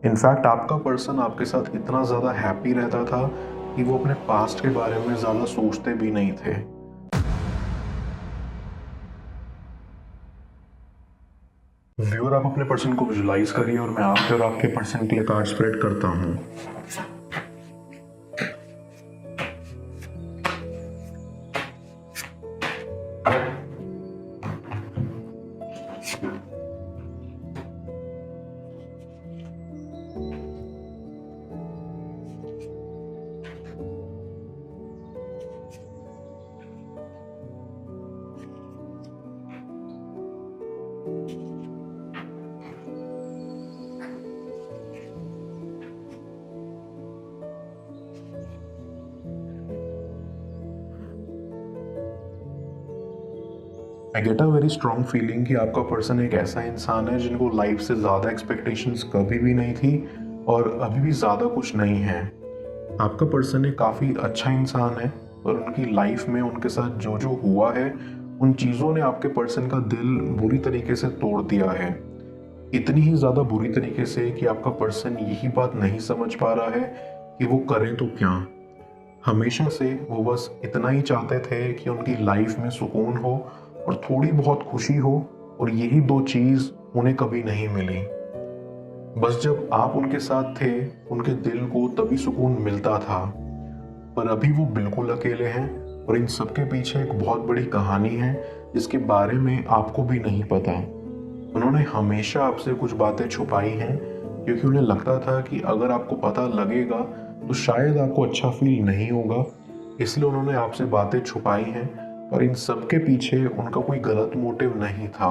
In fact आपका person आपके साथ इतना ज़्यादा हैप्पी रहता था कि वो अपने पास्ट के बारे में ज़्यादा सोचते भी नहीं थे। व्यूअर, आप अपने पर्सन को विजुलाइज करिए और मैं आपके और आपके पर्सन के लिए कार्ड स्प्रेड करता हूँ। I get a very strong feeling कि आपका पर्सन एक ऐसा इंसान है जिनको लाइफ से ज़्यादा एक्सपेक्टेशंस कभी भी नहीं थी और अभी भी ज़्यादा कुछ नहीं है। आपका पर्सन एक काफ़ी अच्छा इंसान है और उनकी लाइफ में उनके साथ जो जो हुआ है उन चीज़ों ने आपके पर्सन का दिल बुरी तरीके से तोड़ दिया है। इतनी ही ज़्यादा बुरी तरीके से कि आपका पर्सन यही बात नहीं समझ पा रहा है कि वो करें तो क्या। हमेशा से वो बस इतना ही चाहते थे कि उनकी लाइफ में सुकून हो और थोड़ी बहुत खुशी हो, और यही दो चीज़ उन्हें कभी नहीं मिली। बस जब आप उनके साथ थे उनके दिल को तभी सुकून मिलता था, पर अभी वो बिल्कुल अकेले हैं और इन सब के पीछे एक बहुत बड़ी कहानी है जिसके बारे में आपको भी नहीं पता। उन्होंने हमेशा आपसे कुछ बातें छुपाई हैं क्योंकि उन्हें लगता था कि अगर आपको पता लगेगा तो शायद आपको अच्छा फील नहीं होगा, इसलिए उन्होंने आपसे बातें छुपाई हैं। पर इन सब के पीछे उनका कोई गलत मोटिव नहीं था।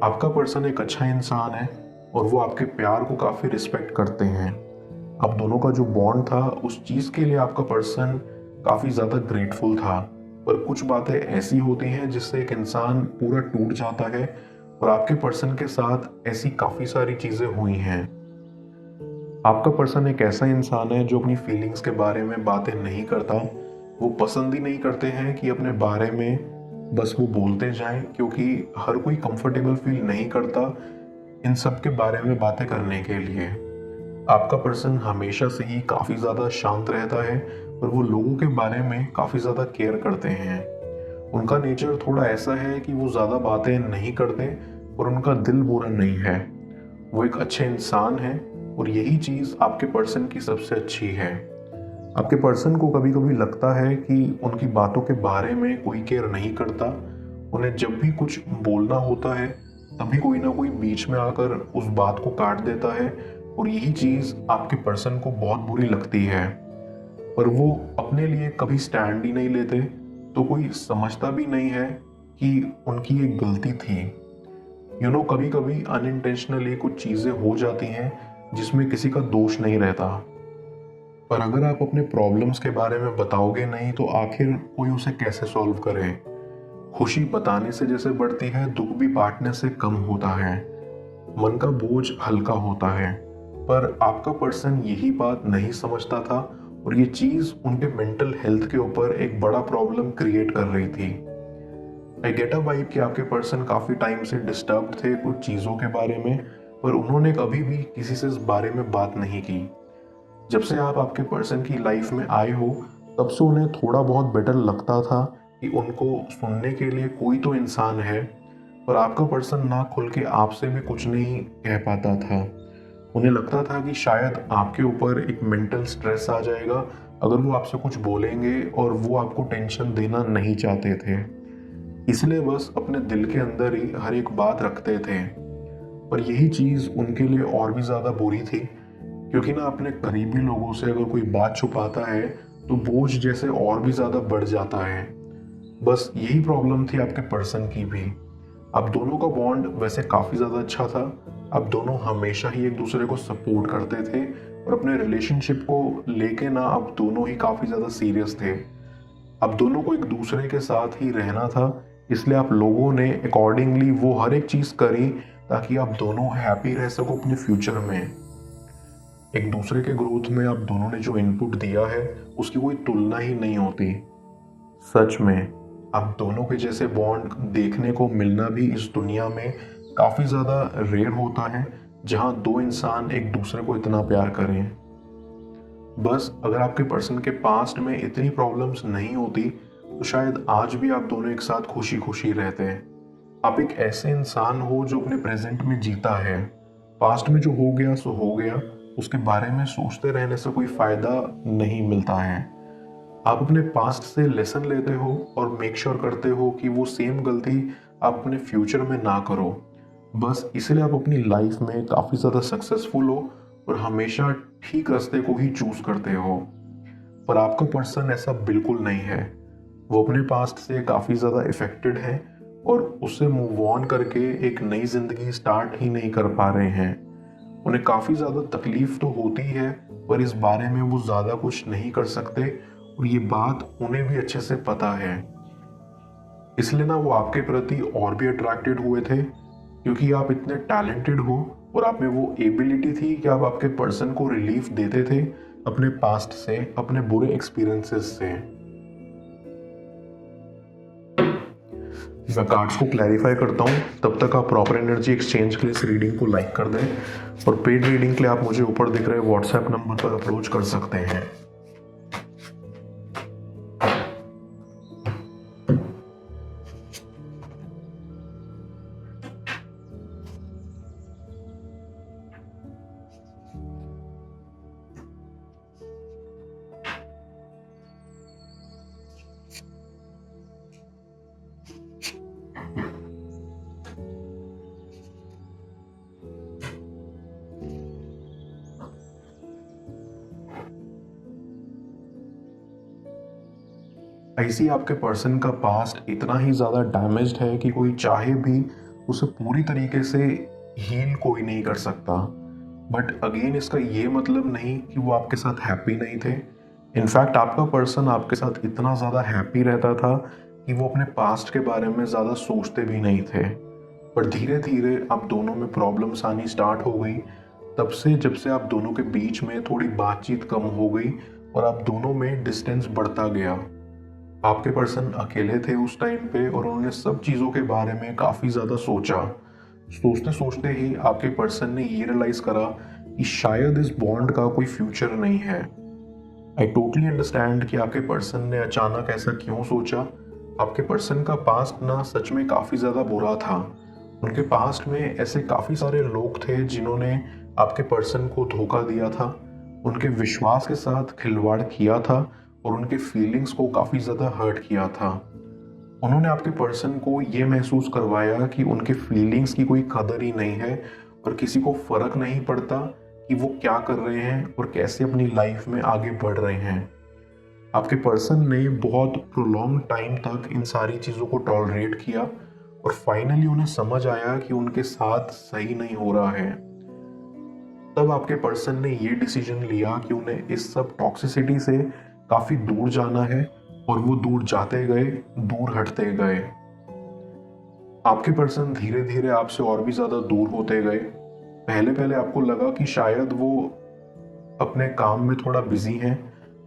आपका पर्सन एक अच्छा इंसान है और वो आपके प्यार को काफ़ी रिस्पेक्ट करते हैं। आप दोनों का जो बॉन्ड था उस चीज़ के लिए आपका पर्सन काफ़ी ज़्यादा ग्रेटफुल था। पर कुछ बातें ऐसी होती हैं जिससे एक इंसान पूरा टूट जाता है, और आपके पर्सन के साथ ऐसी काफ़ी सारी चीज़ें हुई हैं। आपका पर्सन एक ऐसा इंसान है जो अपनी फीलिंग्स के बारे में बातें नहीं करता। वो पसंद ही नहीं करते हैं कि अपने बारे में बस वो बोलते जाएं, क्योंकि हर कोई कंफर्टेबल फील नहीं करता इन सब के बारे में बातें करने के लिए। आपका पर्सन हमेशा से ही काफ़ी ज़्यादा शांत रहता है और वो लोगों के बारे में काफ़ी ज़्यादा केयर करते हैं। उनका नेचर थोड़ा ऐसा है कि वो ज़्यादा बातें नहीं करते और उनका दिल बुरा नहीं है। वो एक अच्छे इंसान है और यही चीज़ आपके पर्सन की सबसे अच्छी है। आपके पर्सन को कभी कभी लगता है कि उनकी बातों के बारे में कोई केयर नहीं करता। उन्हें जब भी कुछ बोलना होता है तभी कोई ना कोई बीच में आकर उस बात को काट देता है, और यही चीज़ आपके पर्सन को बहुत बुरी लगती है। पर वो अपने लिए कभी स्टैंड ही नहीं लेते, तो कोई समझता भी नहीं है कि उनकी एक गलती थी। कभी कभी अनइंटेंशनली कुछ चीज़ें हो जाती हैं जिसमें किसी का दोष नहीं रहता। पर अगर आप अपने प्रॉब्लम्स के बारे में बताओगे नहीं तो आखिर कोई उसे कैसे सॉल्व करे। खुशी बताने से जैसे बढ़ती है, दुख भी बांटने से कम होता है। मन का बोझ हल्का होता है। पर आपका पर्सन यही बात नहीं समझता था और ये चीज़ उनके मेंटल हेल्थ के ऊपर एक बड़ा प्रॉब्लम क्रिएट कर रही थी। आई गेट अ वाइब कि आपके पर्सन काफ़ी टाइम से डिस्टर्ब थे कुछ चीज़ों के बारे में, पर उन्होंने कभी भी किसी से इस बारे में बात नहीं की। जब से आप आपके पर्सन की लाइफ में आए हो तब से उन्हें थोड़ा बहुत बेटर लगता था कि उनको सुनने के लिए कोई तो इंसान है, पर आपका पर्सन ना खुल के आपसे भी कुछ नहीं कह पाता था। उन्हें लगता था कि शायद आपके ऊपर एक मेंटल स्ट्रेस आ जाएगा अगर वो आपसे कुछ बोलेंगे, और वो आपको टेंशन देना नहीं चाहते थे, इसलिए बस अपने दिल के अंदर ही हर एक बात रखते थे। पर यही चीज़ उनके लिए और भी ज़्यादा बुरी थी, क्योंकि ना अपने करीबी लोगों से अगर कोई बात छुपाता है तो बोझ जैसे और भी ज़्यादा बढ़ जाता है। बस यही प्रॉब्लम थी आपके पर्सन की भी। आप दोनों का बॉन्ड वैसे काफ़ी ज़्यादा अच्छा था। आप दोनों हमेशा ही एक दूसरे को सपोर्ट करते थे और अपने रिलेशनशिप को लेके ना आप दोनों ही काफ़ी ज़्यादा सीरियस थे। आप दोनों को एक दूसरे के साथ ही रहना था, इसलिए आप लोगों ने अकॉर्डिंगली वो हर एक चीज़ करी ताकि आप दोनों हैप्पी रह सको अपने फ्यूचर में। एक दूसरे के ग्रोथ में आप दोनों ने जो इनपुट दिया है उसकी कोई तुलना ही नहीं होती। सच में आप दोनों के जैसे बॉन्ड देखने को मिलना भी इस दुनिया में काफ़ी ज़्यादा रेयर होता है, जहां दो इंसान एक दूसरे को इतना प्यार करें। बस अगर आपके पर्सन के पास्ट में इतनी प्रॉब्लम्स नहीं होती तो शायद आज भी आप दोनों एक साथ खुशी खुशी रहते हैं। आप एक ऐसे इंसान हो जो अपने प्रेजेंट में जीता है। पास्ट में जो हो गया सो हो गया, उसके बारे में सोचते रहने से कोई फायदा नहीं मिलता है। आप अपने पास्ट से लेसन लेते हो और मेक श्योर करते हो कि वो सेम गलती आप अपने फ्यूचर में ना करो। बस इसलिए आप अपनी लाइफ में काफ़ी ज़्यादा सक्सेसफुल हो और हमेशा ठीक रास्ते को ही चूज करते हो। पर आपका पर्सन ऐसा बिल्कुल नहीं है। वो अपने पास्ट से काफ़ी ज़्यादा इफेक्टेड है और उससे मूव ऑन करके एक नई ज़िंदगी स्टार्ट ही नहीं कर पा रहे हैं। उन्हें काफ़ी ज़्यादा तकलीफ तो होती है, पर इस बारे में वो ज़्यादा कुछ नहीं कर सकते और ये बात उन्हें भी अच्छे से पता है। इसलिए ना वो आपके प्रति और भी अट्रैक्टेड हुए थे, क्योंकि आप इतने टैलेंटेड हो और आप में वो एबिलिटी थी कि आप आपके पर्सन को रिलीफ देते थे अपने पास्ट से, अपने बुरे एक्सपीरियंसेस से। मैं कार्ड्स को क्लैरिफाई करता हूँ, तब तक आप प्रॉपर एनर्जी एक्सचेंज के लिए इस रीडिंग को लाइक कर दें और पेड रीडिंग के लिए आप मुझे ऊपर दिख रहे व्हाट्सएप नंबर पर अप्रोच कर सकते हैं। ऐसी आपके पर्सन का पास्ट इतना ही ज़्यादा डैमेज्ड है कि कोई चाहे भी उसे पूरी तरीके से हील कोई नहीं कर सकता। बट अगेन इसका ये मतलब नहीं कि वो आपके साथ हैप्पी नहीं थे। इनफैक्ट आपका पर्सन आपके साथ इतना ज़्यादा हैप्पी रहता था कि वो अपने पास्ट के बारे में ज़्यादा सोचते भी नहीं थे। पर धीरे धीरे आप दोनों में प्रॉब्लम्स आनी स्टार्ट हो गई, तब से जब से आप दोनों के बीच में थोड़ी बातचीत कम हो गई और आप दोनों में डिस्टेंस बढ़ता गया। आपके पर्सन अकेले थे उस टाइम पे और उन्होंने सब चीज़ों के बारे में काफ़ी ज़्यादा सोचा। सोचते सोचते ही आपके पर्सन ने ये रियलाइज़ करा कि शायद इस बॉन्ड का कोई फ्यूचर नहीं है। आई टोटली अंडरस्टैंड कि आपके पर्सन ने अचानक ऐसा क्यों सोचा। आपके पर्सन का पास्ट ना सच में काफ़ी ज़्यादा बुरा था। उनके पास्ट में ऐसे काफ़ी सारे लोग थे जिन्होंने आपके पर्सन को धोखा दिया था, उनके विश्वास के साथ खिलवाड़ किया था और उनके फीलिंग्स को काफ़ी ज़्यादा हर्ट किया था। उन्होंने आपके पर्सन को ये महसूस करवाया कि उनके फीलिंग्स की कोई कदर ही नहीं है और किसी को फ़र्क नहीं पड़ता कि वो क्या कर रहे हैं और कैसे अपनी लाइफ में आगे बढ़ रहे हैं। आपके पर्सन ने बहुत प्रोलॉन्ग टाइम तक इन सारी चीज़ों को टॉलरेट किया और फाइनली उन्हें समझ आया कि उनके साथ सही नहीं हो रहा है। तब आपके पर्सन ने ये डिसीजन लिया कि उन्हें इस सब टॉक्सिसिटी से काफ़ी दूर जाना है और वो दूर जाते गए, दूर हटते गए। आपके पर्सन धीरे धीरे आपसे और भी ज़्यादा दूर होते गए। पहले पहले आपको लगा कि शायद वो अपने काम में थोड़ा बिजी हैं।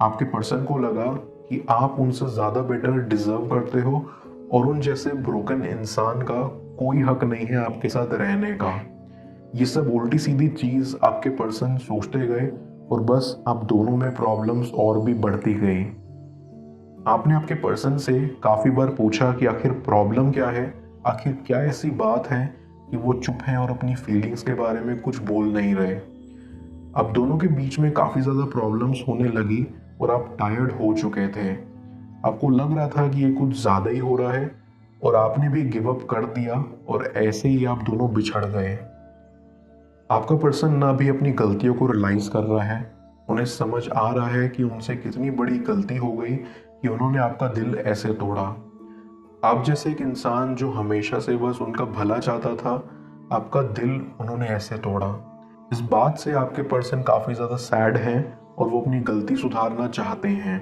आपके पर्सन को लगा कि आप उनसे ज़्यादा बेटर डिजर्व करते हो और उन जैसे ब्रोकन इंसान का कोई हक नहीं है आपके साथ रहने का। ये सब उल्टी सीधी चीज़ आपके पर्सन सोचते गए और बस आप दोनों में प्रॉब्लम्स और भी बढ़ती गई। आपने आपके पर्सन से काफ़ी बार पूछा कि आखिर प्रॉब्लम क्या है, आखिर क्या ऐसी बात है कि वो चुप हैं और अपनी फीलिंग्स के बारे में कुछ बोल नहीं रहे। अब दोनों के बीच में काफ़ी ज़्यादा प्रॉब्लम्स होने लगी और आप टायर्ड हो चुके थे। आपको लग रहा था कि ये कुछ ज़्यादा ही हो रहा है और आपने भी गिव अप कर दिया और ऐसे ही आप दोनों बिछड़ गए। आपका पर्सन ना भी अपनी गलतियों को रियलाइज कर रहा है। उन्हें समझ आ रहा है कि उनसे कितनी बड़ी गलती हो गई कि उन्होंने आपका दिल ऐसे तोड़ा। आप जैसे एक इंसान जो हमेशा से बस उनका भला चाहता था, आपका दिल उन्होंने ऐसे तोड़ा। इस बात से आपके पर्सन काफ़ी ज़्यादा सैड हैं और वो अपनी गलती सुधारना चाहते हैं।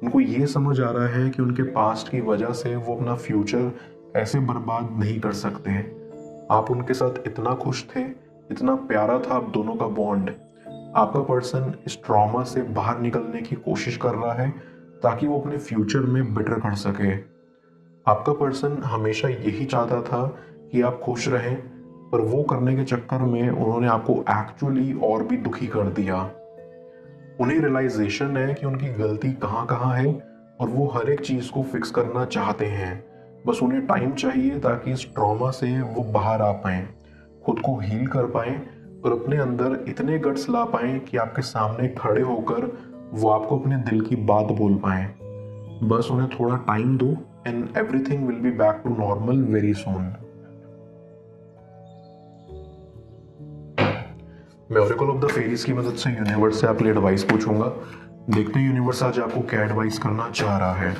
उनको ये समझ आ रहा है कि उनके पास्ट की वजह से वो अपना फ्यूचर ऐसे बर्बाद नहीं कर सकते। आप उनके साथ इतना खुश थे, इतना प्यारा था आप दोनों का बॉन्ड। आपका पर्सन इस ट्रॉमा से बाहर निकलने की कोशिश कर रहा है ताकि वो अपने फ्यूचर में बेटर कर सके। आपका पर्सन हमेशा यही चाहता था कि आप खुश रहें, पर वो करने के चक्कर में उन्होंने आपको एक्चुअली और भी दुखी कर दिया। उन्हें रियलाइजेशन है कि उनकी गलती कहाँ कहाँ है और वो हर एक चीज को फिक्स करना चाहते हैं। बस उन्हें टाइम चाहिए ताकि इस ट्रॉमा से वो बाहर आ पाए, खुद को हील कर पाए और अपने अंदर इतने गट्स ला पाए कि आपके सामने खड़े होकर वो आपको अपने दिल की बात बोल पाए। बस उन्हें थोड़ा टाइम दो and everything will be back to normal very soon. मैं ओरेकल ऑफ द फेरीज की मदद से यूनिवर्स से आपके लिए एडवाइस पूछूंगा। देखते हैं यूनिवर्स आज आपको क्या एडवाइस करना चाह रहा है।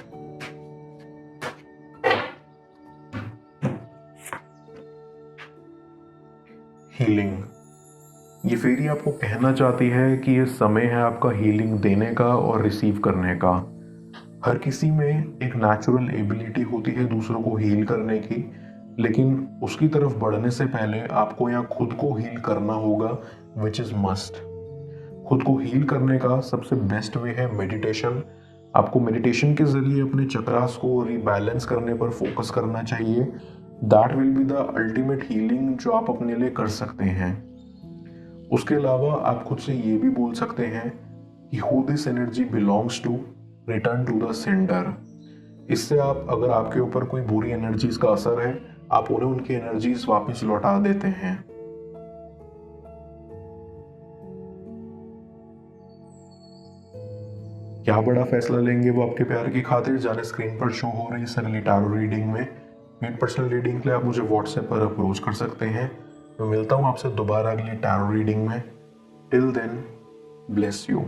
हीलिंग। ये फेरी आपको कहना चाहती है कि ये समय है आपका हीलिंग देने का और रिसीव करने का। हर किसी में एक नेचुरल एबिलिटी होती है दूसरों को हील करने की, लेकिन उसकी तरफ बढ़ने से पहले आपको यहाँ खुद को हील करना होगा, विच इज मस्ट। खुद को हील करने का सबसे बेस्ट वे है मेडिटेशन। आपको मेडिटेशन के जरिए अपने चक्रास को रीबैलेंस करने पर फोकस करना चाहिए। That will be the ultimate healing जो आप अपने लिए कर सकते हैं। उसके अलावा आप खुद से ये भी बोल सकते हैं कि who this energy belongs to, return to the sender. इससे आप, अगर आपके ऊपर कोई बुरी एनर्जीज का असर है, आप उन्हें उनकी एनर्जीज वापस लौटा देते हैं। क्या बड़ा फैसला लेंगे वो आपके प्यार की खातिर, जाने स्क्रीन पर शो हो रही सरली टैरो रीडिंग में। मेरी पर्सनल रीडिंग के लिए आप मुझे व्हाट्सएप पर अप्रोच कर सकते हैं। मैं मिलता हूँ आपसे दोबारा अगली टैरो रीडिंग में। Till then, bless you.